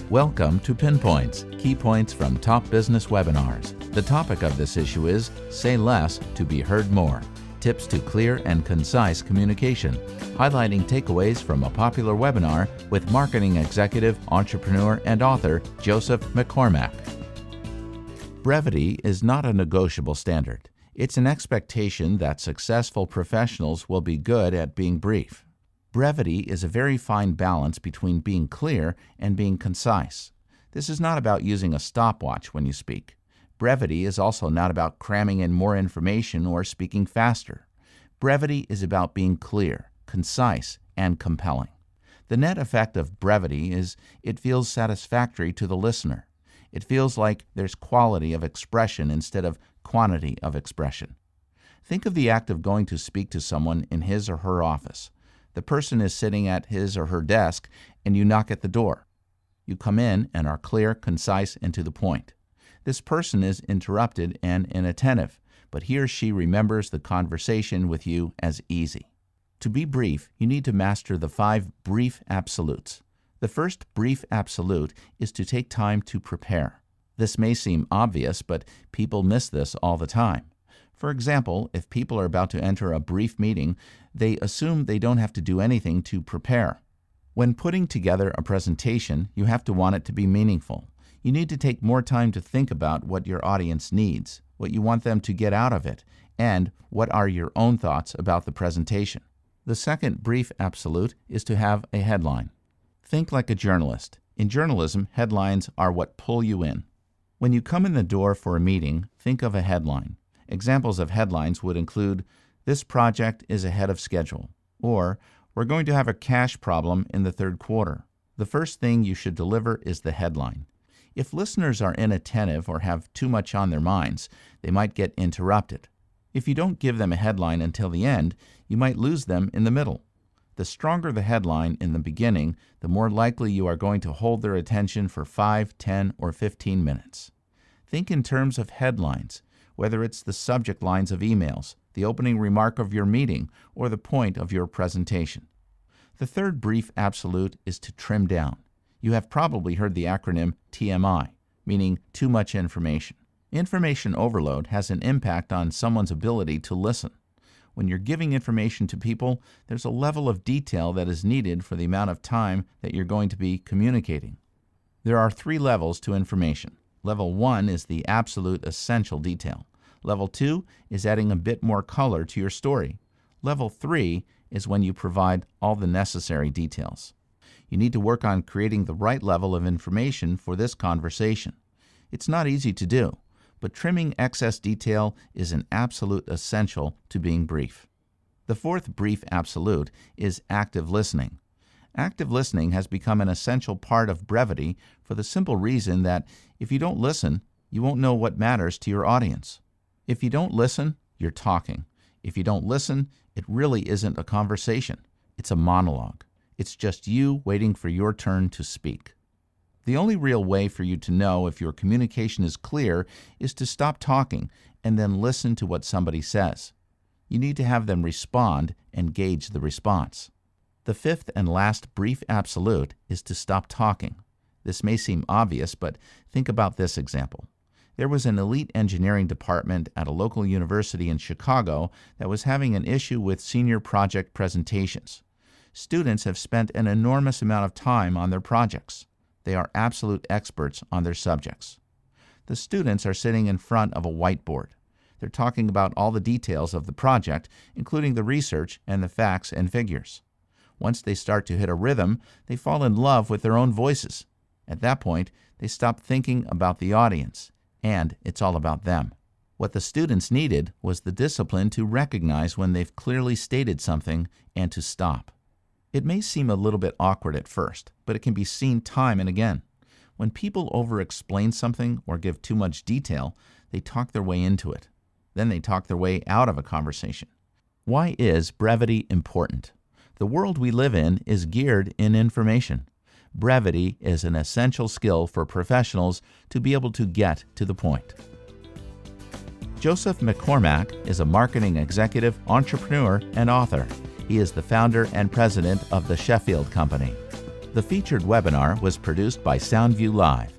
Welcome to Pinpoints, key points from top business webinars. The topic of this issue is Say Less to be Heard More. Tips to clear and concise communication, highlighting takeaways from a popular webinar with marketing executive, entrepreneur, and author Joseph McCormack. Brevity is not a negotiable standard. It's an expectation that successful professionals will be good at being brief. Brevity is a very fine balance between being clear and being concise. This is not about using a stopwatch when you speak. Brevity is also not about cramming in more information or speaking faster. Brevity is about being clear, concise, and compelling. The net effect of brevity is it feels satisfactory to the listener. It feels like there's quality of expression instead of quantity of expression. Think of the act of going to speak to someone in his or her office. The person is sitting at his or her desk, and you knock at the door. You come in and are clear, concise, and to the point. This person is interrupted and inattentive, but he or she remembers the conversation with you as easy. To be brief, you need to master the 5 brief absolutes. The first brief absolute is to take time to prepare. This may seem obvious, but people miss this all the time. For example, if people are about to enter a brief meeting, they assume they don't have to do anything to prepare. When putting together a presentation, you have to want it to be meaningful. You need to take more time to think about what your audience needs, what you want them to get out of it, and what are your own thoughts about the presentation. The second brief absolute is to have a headline. Think like a journalist. In journalism, headlines are what pull you in. When you come in the door for a meeting, think of a headline. Examples of headlines would include, "This project is ahead of schedule," or "We're going to have a cash problem in the third quarter." The first thing you should deliver is the headline. If listeners are inattentive or have too much on their minds, they might get interrupted. If you don't give them a headline until the end, you might lose them in the middle. The stronger the headline in the beginning, the more likely you are going to hold their attention for 5, 10, or 15 minutes. Think in terms of headlines, whether it's the subject lines of emails, the opening remark of your meeting, or the point of your presentation. The third brief absolute is to trim down. You have probably heard the acronym TMI, meaning too much information. Information overload has an impact on someone's ability to listen. When you're giving information to people, there's a level of detail that is needed for the amount of time that you're going to be communicating. There are 3 levels to information. Level 1 is the absolute essential detail. Level 2 is adding a bit more color to your story. Level 3 is when you provide all the necessary details. You need to work on creating the right level of information for this conversation. It's not easy to do, but trimming excess detail is an absolute essential to being brief. The fourth brief absolute is active listening. Active listening has become an essential part of brevity for the simple reason that if you don't listen, you won't know what matters to your audience. If you don't listen, you're talking. If you don't listen, it really isn't a conversation. It's a monologue. It's just you waiting for your turn to speak. The only real way for you to know if your communication is clear is to stop talking and then listen to what somebody says. You need to have them respond and gauge the response. The fifth and last brief absolute is to stop talking. This may seem obvious, but think about this example. There was an elite engineering department at a local university in Chicago that was having an issue with senior project presentations. Students have spent an enormous amount of time on their projects. They are absolute experts on their subjects. The students are sitting in front of a whiteboard. They're talking about all the details of the project, including the research and the facts and figures. Once they start to hit a rhythm, they fall in love with their own voices. At that point, they stop thinking about the audience, and it's all about them. What the students needed was the discipline to recognize when they've clearly stated something and to stop. It may seem a little bit awkward at first, but it can be seen time and again. When people over-explain something or give too much detail, they talk their way into it. Then they talk their way out of a conversation. Why is brevity important? The world we live in is geared in information. Brevity is an essential skill for professionals to be able to get to the point. Joseph McCormack is a marketing executive, entrepreneur, and author. He is the founder and president of the Sheffield Company. The featured webinar was produced by SoundView Live.